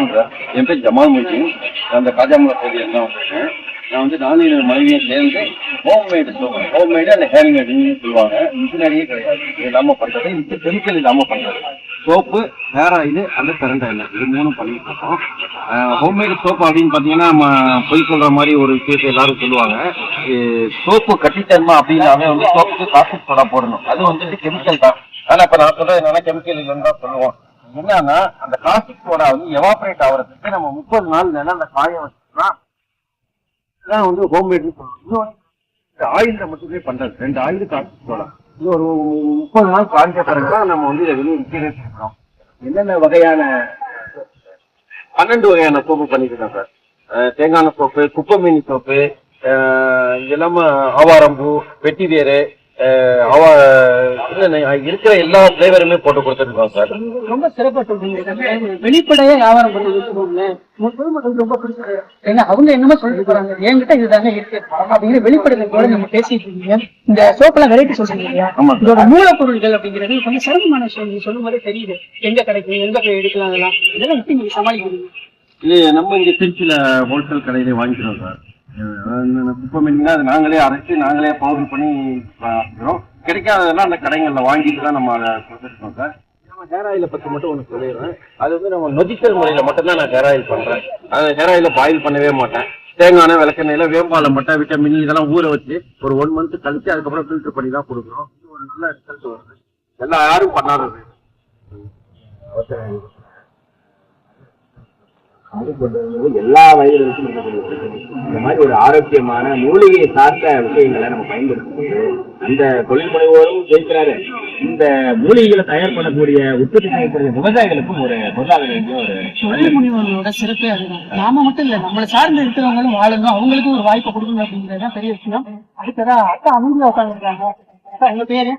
வணக்கம் சார். என் பேர் ஜமால் முஜீன். அந்த காஜாமலா பகுதியில் தான் வந்திருக்கேன். நான் வந்து நானும் மனைவியும் சேர்ந்து ஹோம்மேடு சோப்பு, ஹோம்மேடு அந்த ஹேண்ட்மேடுன்னு சொல்லுவாங்க. மிஷினரியே கிடையாது, இது நம்ம பண்ணுறது. இது கெமிக்கல் இல்லாமல் பண்ணுறது. சோப்பு, ஹேர் ஆயில், அந்த கரண்ட் ஆயில், இது மூணும் பண்ணிட்டு இருக்கோம். ஹோம்மேடு சோப்பு அப்படின்னு பார்த்தீங்கன்னா நம்ம பொய் சொல்கிற மாதிரி ஒரு விஷயத்தை எல்லாரும் சொல்லுவாங்க. சோப்பு கட்டித்தன்மா அப்படின்னாவே வந்து சோப்புக்கு காஸ்டிக் சோடா போடணும். அது வந்துட்டு கெமிக்கல் தான். ஆனால் இப்போ நான் சொல்கிறது என்னன்னா கெமிக்கல் இல்லைன்னு தான் சொல்லுவோம். என்னன்னா அந்த காஸ்டிக் சோடா வந்து எவாபரேட் ஆகிறதுக்கு நம்ம 30 நாள் நேரம் அந்த காய வச்சுன்னா வந்து ஹோம்மேட்னு சொல்லணும். இந்த ஆயில மட்டுமே பண்றது. 2 ஆயில் காஸ்டிக் சோடா. இது ஒரு 30 நாள் காய்ச்ச பிறகுதான் நம்ம வந்து இதை வெளியே விற்கிறே இருக்கிறோம். என்னென்ன வகையான 12 வகையான சோப்பு பண்ணிக்கிறோம் சார். தேங்காய் சோப்பு, குப்பைமீனி சோப்பு, இதெல்லாம ஆவாரம்பூ, வெட்டி வேறு, இருக்கிற எல்லா பிளேவருமே போட்டு கொடுத்துருக்கோம் சார். ரொம்ப சிறப்பா சொல்றீங்க. வெளிப்படையா வியாபாரம் பண்ணி பொதுமக்களுக்கு ரொம்ப பிடிச்சது. ஏன்னா அவங்க என்னமோ சொல்லிட்டு போறாங்க, என்கிட்ட இதுதாங்க இருக்கு அப்படிங்கிற வெளிப்படையோட நம்ம பேசிட்டு இருக்கீங்க. இந்த சோப்பெல்லாம் வெரைட்டி சொல்றீங்க இல்லையா, இதோட மூலப்பொருட்கள் அப்படிங்கிறது கொஞ்சம் சிரமமான விஷயம். நீங்க சொல்லும் போதே தெரியுது எங்க கிடைக்கும், எங்க போய் எடுக்கலாம், இதெல்லாம் எப்படி நீங்க சமாளிக்கிறீங்க? இது நம்ம இங்க திருச்சியில ஹோல்சேல் கடையில வாங்கிக்கிறோம் சார். குப்பை மீன் அது நாங்களே அரைச்சி நாங்களே பவுடர் பண்ணி வைக்கிறோம். கிடைக்காததெல்லாம் அந்த கடைகளில் வாங்கிட்டு தான் நம்ம அதை கொடுத்துருக்கோம் சார். நம்ம ஹேர் ஆயிலை பற்றி மட்டும் ஒன்று சொல்லிடுறேன். அது வந்து நம்ம நொதித்தல் முறையில் மட்டும்தான் நான் ஹேர் ஆயில் பண்ணுறேன். அந்த ஹேர் ஆயிலை பாயில் பண்ணவே மாட்டேன். தேங்காய், விளக்கெண்ணெயில், வேம்பாலை மட்டும், விட்டமின் இதெல்லாம் ஊற வச்சு ஒரு 1 மந்த் கழிச்சு அதுக்கப்புறம் ஃபில்டர் பண்ணி தான் கொடுக்குறோம். இது ஒரு நல்ல ரிசல்ட் வருது. எல்லாம் யாரும் பண்ணாதது. எல்லா வயதிலும் இந்த மாதிரி ஒரு ஆரோக்கியமான மூலிகை சார்ந்த விஷயங்களை நம்ம பயன்படுத்தும்போது அந்த தொழில் முனைவோரும் ஜெயிக்கிறாரு. இந்த மூலிகைகளை தயார் பண்ணக்கூடிய உற்பத்தி செய்யக்கூடிய விவசாயிகளுக்கும் ஒரு பொருளாதார ஒரு தொழில் முனைவோர்களோட சிறப்பே அதுதான். நாம மட்டும் இல்ல, நம்மளை சார்ந்து இருக்கிறவங்களும் வாழணும், அவங்களுக்கும் ஒரு வாய்ப்பை கொடுக்கணும் அப்படிங்கிறதுதான் பெரிய விஷயம். அடுத்ததா அக்கா அமைதியா உட்காந்துருக்காங்க. உங்க பேரு?